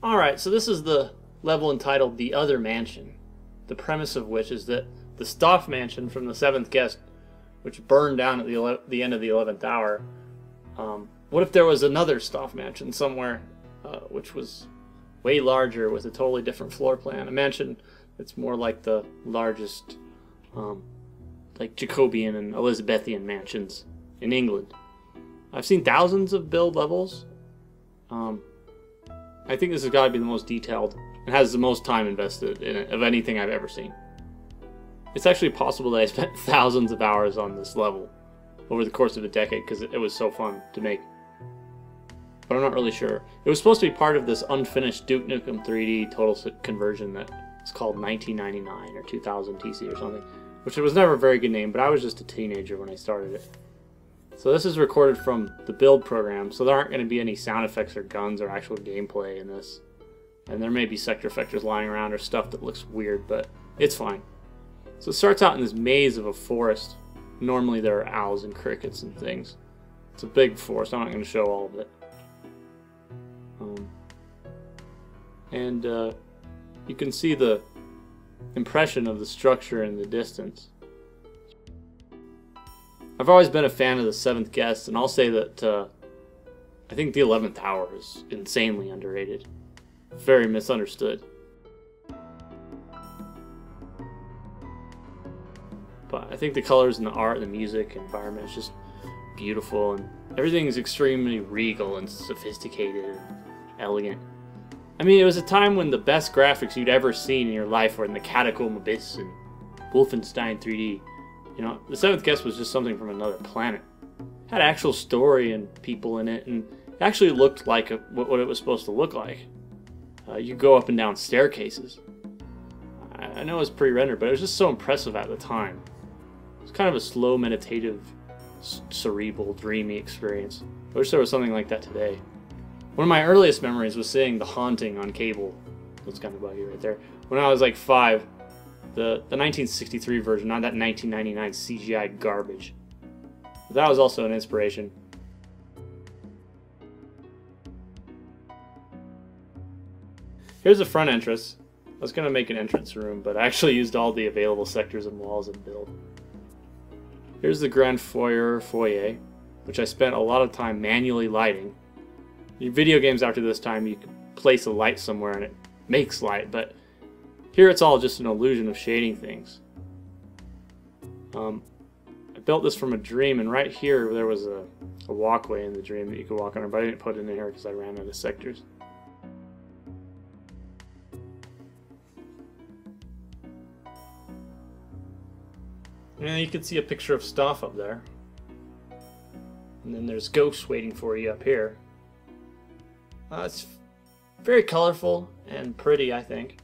Alright, so this is the level entitled The Other Mansion. The premise of which is that the Stauf mansion from the 7th guest, which burned down at the end of the 11th hour, what if there was another Stauf mansion somewhere, which was way larger with a totally different floor plan? A mansion that's more like the largest, like Jacobean and Elizabethan mansions in England. I've seen thousands of build levels. I think this has got to be the most detailed and has the most time invested in it of anything I've ever seen. It's actually possible that I spent thousands of hours on this level over the course of a decade because it was so fun to make. But I'm not really sure. It was supposed to be part of this unfinished Duke Nukem 3D total conversion that is called 1999 or 2000 TC or something, which was never a very good name, but I was just a teenager when I started it. So this is recorded from the build program, so there aren't going to be any sound effects or guns or actual gameplay in this. And there may be sector effectors lying around or stuff that looks weird, but it's fine. So it starts out in this maze of a forest. Normally there are owls and crickets and things. It's a big forest, I'm not going to show all of it. You can see the impression of the structure in the distance. I've always been a fan of the 7th guest, and I'll say that I think the 11th hour is insanely underrated. Very misunderstood. But I think the colors and the art and the music and environment is just beautiful, and everything is extremely regal and sophisticated and elegant. I mean, it was a time when the best graphics you'd ever seen in your life were in the Catacomb Abyss and Wolfenstein 3D. You know, the 7th guest was just something from another planet. It had actual story and people in it, and it actually looked like what it was supposed to look like. You go up and down staircases. I know it was pre-rendered, but it was just so impressive at the time. It was kind of a slow, meditative, cerebral, dreamy experience. I wish there was something like that today. One of my earliest memories was seeing The Haunting on cable. That's kind of buggy right there. When I was like 5. The 1963 version, not that 1999 CGI garbage. But that was also an inspiration. Here's the front entrance. I was going to make an entrance room, but I actually used all the available sectors and walls in build. Here's the grand foyer, which I spent a lot of time manually lighting. In video games after this time, you can place a light somewhere and it makes light, but here it's all just an illusion of shading things. I built this from a dream, and right here there was a walkway in the dream that you could walk on, but I didn't put it in here because I ran out of sectors. And you can see a picture of Stauf up there. And then there's ghosts waiting for you up here. It's very colorful and pretty, I think,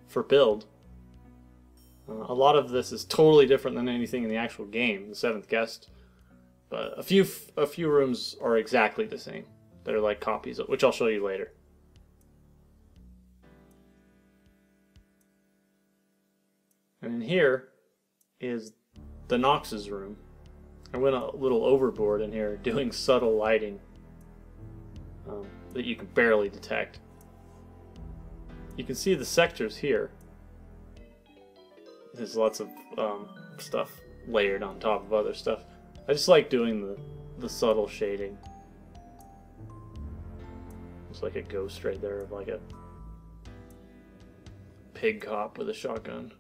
for build. A lot of this is totally different than anything in the actual game, the 7th guest. But a few rooms are exactly the same. They're like copies, which I'll show you later. And in here is the Nox's room. I went a little overboard in here doing subtle lighting that you can barely detect. You can see the sectors here. There's lots of stuff layered on top of other stuff. I just like doing the subtle shading. It's like a ghost right there of like a pig cop with a shotgun.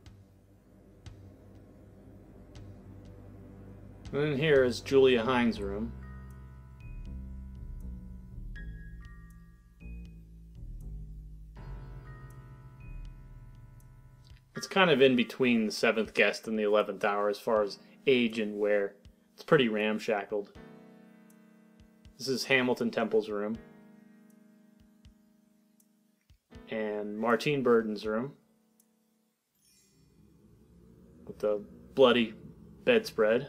And then here is Julia Hines' room. It's kind of in between the 7th guest and the 11th hour as far as age and wear. It's pretty ramshackled. This is Hamilton Temple's room. And Martine Burden's room. With the bloody bedspread.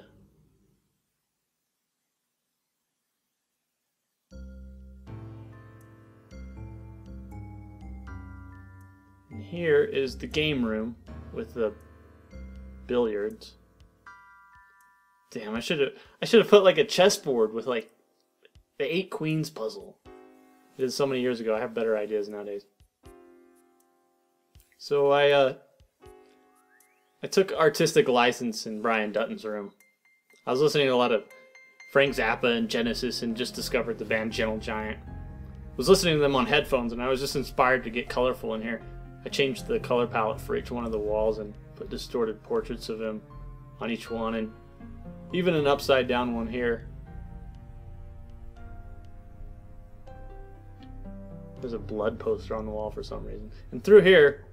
And here is the game room with the billiards. Damn, I should have put like a chessboard with like the 8 queens puzzle. I did so many years ago. I have better ideas nowadays. So I took artistic license in Brian Dutton's room. I was listening to a lot of Frank Zappa and Genesis and just discovered the band Gentle Giant. I was listening to them on headphones and I was just inspired to get colorful in here. I changed the color palette for each one of the walls and put distorted portraits of him on each one, and even an upside down one here. There's a blood poster on the wall for some reason. And through here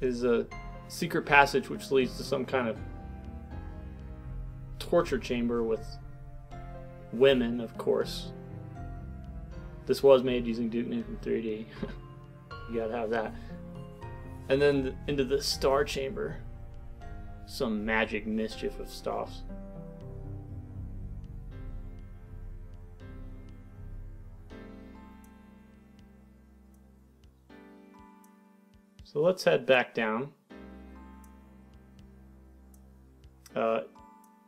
is a secret passage which leads to some kind of torture chamber with women, of course. This was made using Duke Nukem 3D. You gotta have that. And then into the star chamber. Some magic mischief of Stauf's. So let's head back down.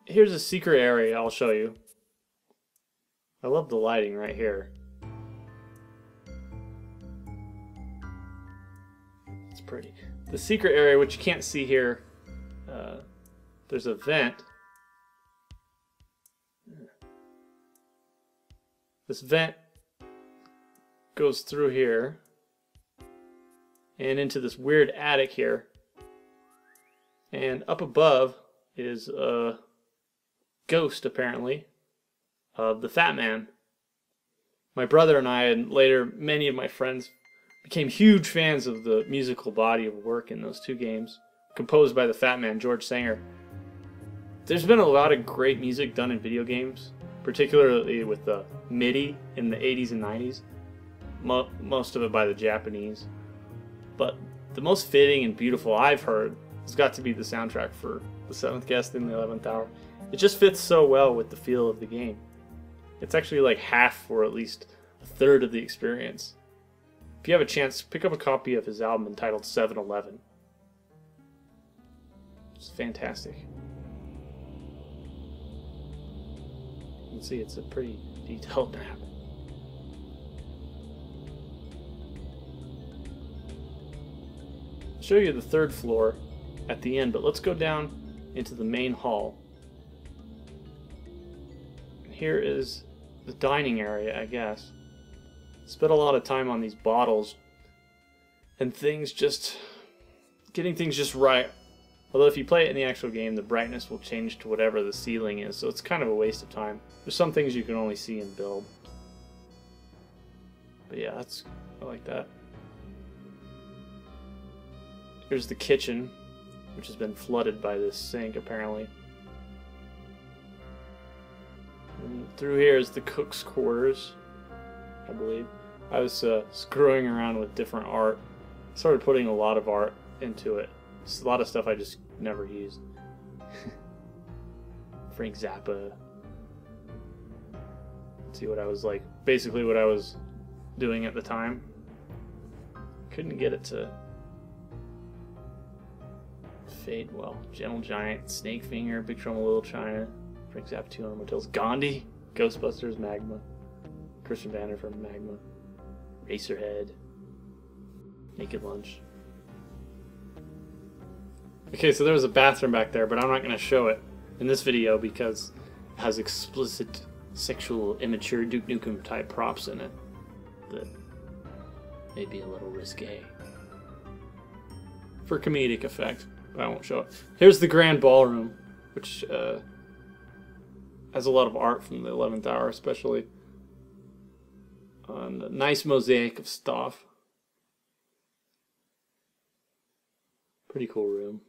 Here's a secret area I'll show you. I love the lighting right here. It's pretty. The secret area, which you can't see here, there's a vent. This vent goes through here and into this weird attic here. And up above is a ghost, apparently, of the Fat Man. My brother and I, and later many of my friends, became huge fans of the musical body of work in those two games, composed by the Fat Man, George Sanger. There's been a lot of great music done in video games, particularly with the MIDI in the 80s and 90s, most of it by the Japanese. But the most fitting and beautiful I've heard has got to be the soundtrack for The Seventh Guest in the 11th Hour. It just fits so well with the feel of the game. It's actually like half or at least a third of the experience. If you have a chance, pick up a copy of his album entitled 7-Eleven. It's fantastic. You can see it's a pretty detailed map. I'll show you the third floor at the end, but let's go down into the main hall. Here is the dining area, I guess. Spent a lot of time on these bottles and things, just getting things just right. Although if you play it in the actual game, the brightness will change to whatever the ceiling is, so it's kind of a waste of time. There's some things you can only see in build. But yeah, I like that. Here's the kitchen, which has been flooded by this sink, apparently. And through here is the cook's quarters, I believe. I was screwing around with different art. Started putting a lot of art into it. Just a lot of stuff I just never used. Frank Zappa. See what I was like. Basically what I was doing at the time. Couldn't get it to fade well. Gentle Giant, Snake Finger, Big Trouble in Little China, Frank Zappa 200 Motels, Gandhi, Ghostbusters, Magma, Christian Banner from Magma, Racerhead, Naked Lunch. Okay, so there was a bathroom back there, but I'm not going to show it in this video because it has explicit sexual, immature Duke Nukem type props in it that may be a little risque. For comedic effect, but I won't show it. Here's the Grand Ballroom, which has a lot of art from the 11th Hour, especially. And a nice mosaic of Stauf. Pretty cool room.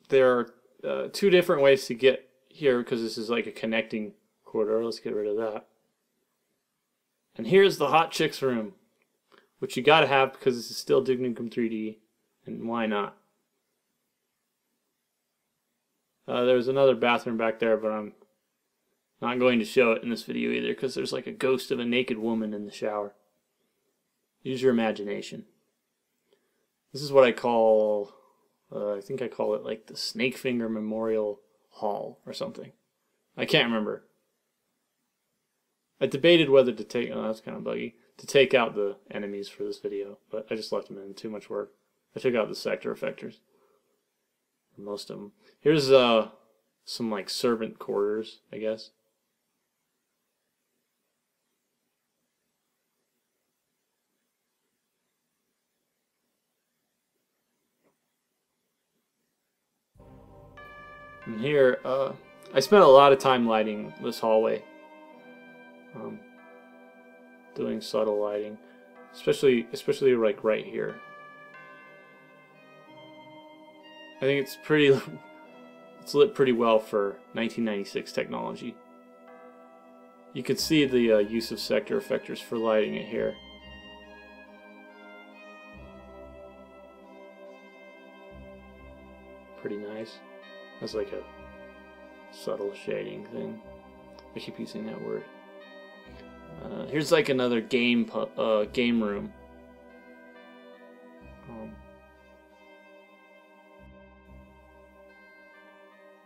There are two different ways to get here because this is like a connecting corridor. Let's get rid of that. And here's the hot chicks room, which you gotta have because this is still Duke Nukem 3D, and why not? There's another bathroom back there, but I'm not going to show it in this video either because there's like a ghost of a naked woman in the shower. Use your imagination. This is what I call, I think I call it like the Snake Finger Memorial Hall or something. I can't remember. I debated whether to take, oh, that's kind of buggy, to take out the enemies for this video, but I just left them in. Too much work. I took out the sector effectors. Most of them. Here's some like servant quarters, I guess. And here, I spent a lot of time lighting this hallway. Doing subtle lighting, especially like right here. I think it's pretty. It's lit pretty well for 1996 technology. You can see the use of sector effectors for lighting it here. Pretty nice. That's like a subtle shading thing. I keep using that word. Here's like another game room.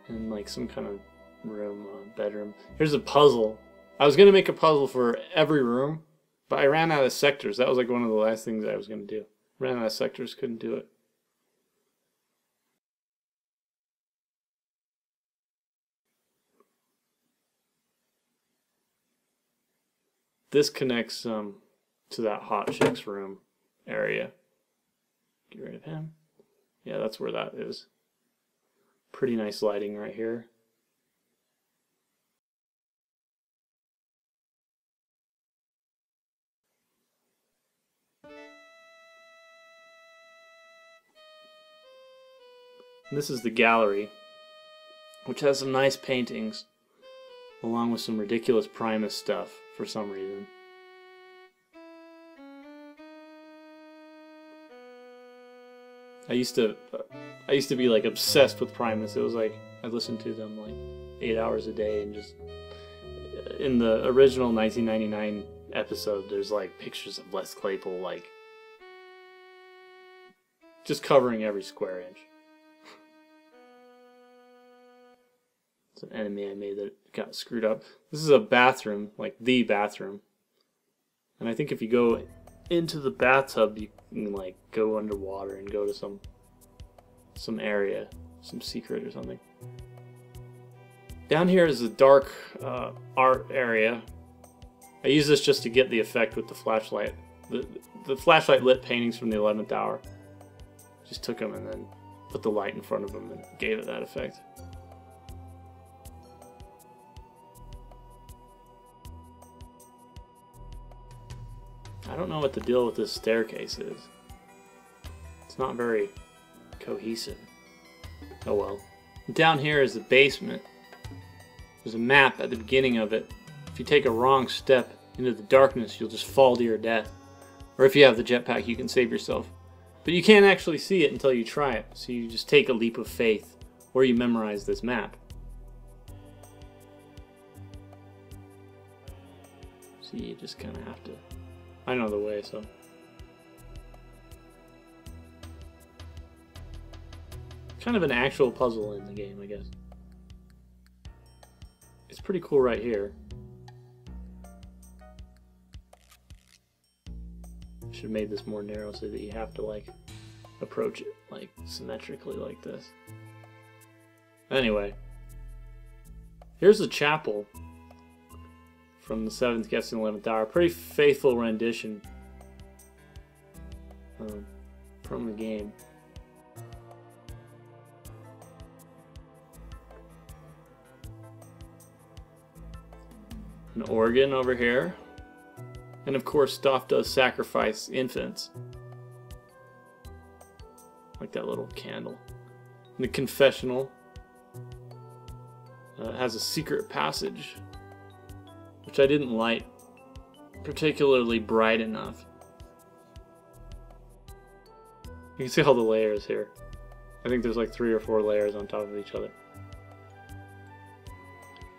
And like some kind of room, bedroom. Here's a puzzle. I was gonna make a puzzle for every room, but I ran out of sectors. That was like one of the last things I was gonna do. Ran out of sectors, couldn't do it. This connects to that hot chick's room area. Get rid of him. Yeah, that's where that is. Pretty nice lighting right here. And this is the gallery, which has some nice paintings, along with some ridiculous Primus stuff for some reason. I used to be like obsessed with Primus. It was like I listened to them like 8 hours a day, and just in the original 1999 episode, there's like pictures of Les Claypool like just covering every square inch. It's an enemy I made that got screwed up. This is a bathroom, like the bathroom. And I think if you go into the bathtub, you can like go underwater and go to some area, some secret or something. Down here is a dark art area. I use this just to get the effect with the flashlight. The flashlight lit paintings from the 11th hour. Just took them and then put the light in front of them and gave it that effect. I don't know what the deal with this staircase is. It's not very cohesive. Oh well. Down here is the basement. There's a map at the beginning of it. If you take a wrong step into the darkness, you'll just fall to your death. Or if you have the jetpack, you can save yourself. But you can't actually see it until you try it. So you just take a leap of faith, or you memorize this map. So you just kind of have to. I know the way, so. Kind of an actual puzzle in the game, I guess. It's pretty cool right here. Should have made this more narrow so that you have to like approach it like symmetrically like this. Anyway, here's the chapel from the 7th Guest in the 11th Hour. Pretty faithful rendition from the game. An organ over here. And of course, Stauf does sacrifice infants. Like that little candle. And the confessional has a secret passage, which I didn't light particularly bright enough. You can see all the layers here. I think there's like 3 or 4 layers on top of each other.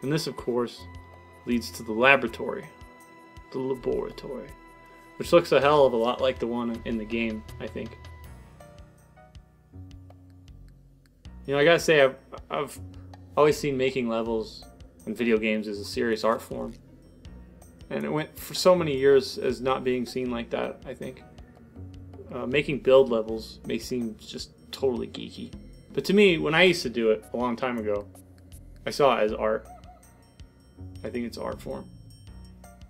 And this, of course, leads to the laboratory. The laboratory. Which looks a hell of a lot like the one in the game, I think. You know, I gotta say, I've always seen making levels and video games is a serious art form. And it went for so many years as not being seen like that, I think. Making build levels may seem just totally geeky. But to me, when I used to do it a long time ago, I saw it as art. I think it's art form.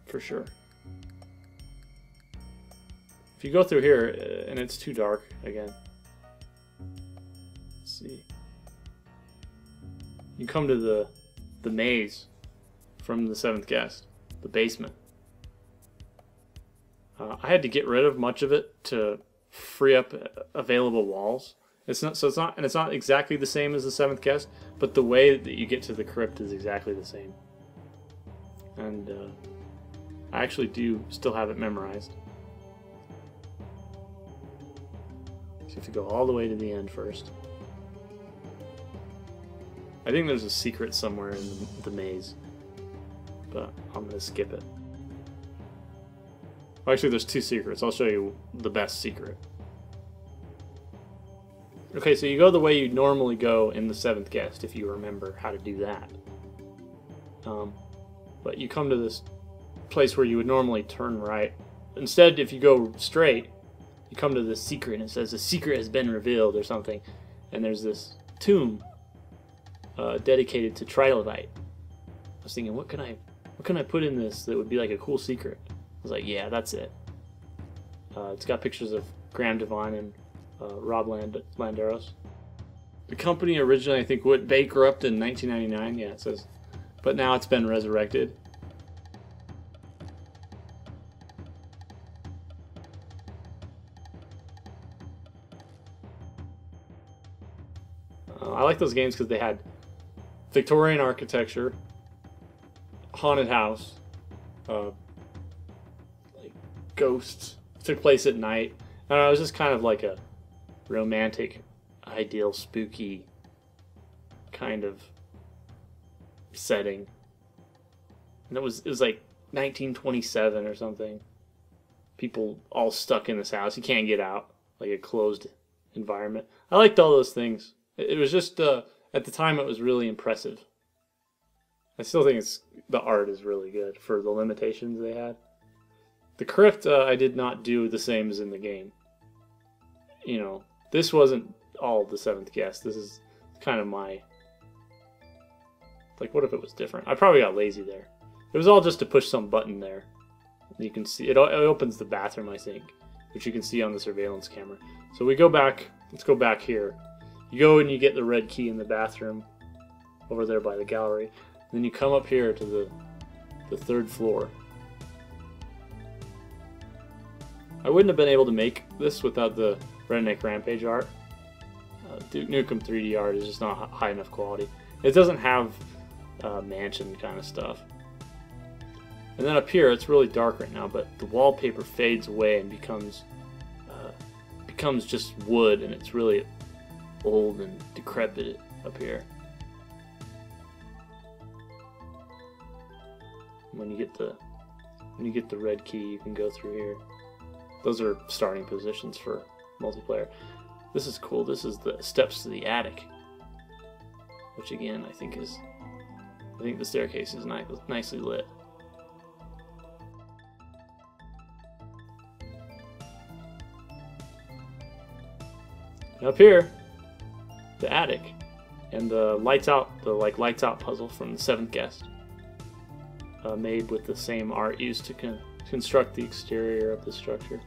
For sure. If you go through here, and it's too dark again. Let's see. You come to the maze from the seventh guest, the basement. I had to get rid of much of it to free up available walls. It's not exactly the same as the seventh guest, but the way that you get to the crypt is exactly the same. And I actually do still have it memorized. So you have to go all the way to the end first. I think there's a secret somewhere in the maze, but I'm going to skip it. Well, actually, there's two secrets. I'll show you the best secret. Okay, so you go the way you normally go in the seventh guest, if you remember how to do that. But you come to this place where you would normally turn right. Instead, if you go straight, you come to this secret, and it says the secret has been revealed or something. And there's this tomb dedicated to Trilobyte. I was thinking, what can I put in this that would be like a cool secret? I was like, yeah, that's it. It's got pictures of Graham Devine and Rob Landeros. The company originally, I think, went bankrupt in 1999. Yeah, it says, but now it's been resurrected. I like those games because they had Victorian architecture, haunted house, like ghosts. It took place at night. I don't know, it was just kind of like a romantic, ideal, spooky kind of setting. And it was like 1927 or something. People all stuck in this house. You can't get out. Like a closed environment. I liked all those things. It was just, at the time, it was really impressive. I still think the art is really good for the limitations they had. The Crypt, I did not do the same as in the game. You know, this wasn't all the seventh guest. This is kind of my... Like, what if it was different? I probably got lazy there. It was all just to push some button there. You can see, it opens the bathroom, I think, which you can see on the surveillance camera. So we go back, let's go back here. You go and you get the red key in the bathroom over there by the gallery. Then you come up here to the third floor. I wouldn't have been able to make this without the Redneck Rampage art. Duke Nukem 3D art is just not high enough quality. It doesn't have mansion kind of stuff. And then up here, it's really dark right now, but the wallpaper fades away and becomes just wood, and it's really old and decrepit up here. When you get the red key, you can go through here. Those are starting positions for multiplayer. This is cool. This is the steps to the attic, which again I think the staircase is nicely lit. And up here, the attic, and the lights out puzzle from the seventh guest, made with the same art used to construct the exterior of the structure.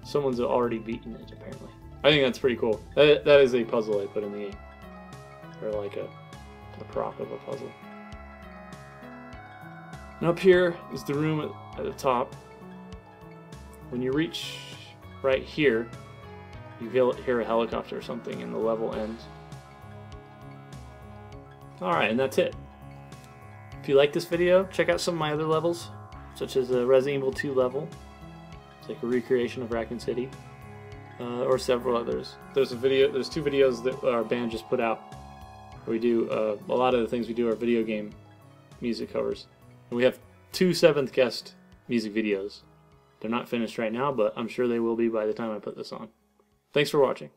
Someone's already beaten it, apparently. I think that's pretty cool. That is a puzzle I put in the game, or like a prop of a puzzle. And up here is the room at the top. When you reach right here, you hear a helicopter or something, and the level ends. Alright, and that's it. If you like this video, check out some of my other levels, such as a Resident Evil 2 level. It's like a recreation of Raccoon City, or several others. There's two videos that our band just put out. We do a lot of the things we do are video game music covers. And we have 2 seventh guest music videos. They're not finished right now, but I'm sure they will be by the time I put this on. Thanks for watching.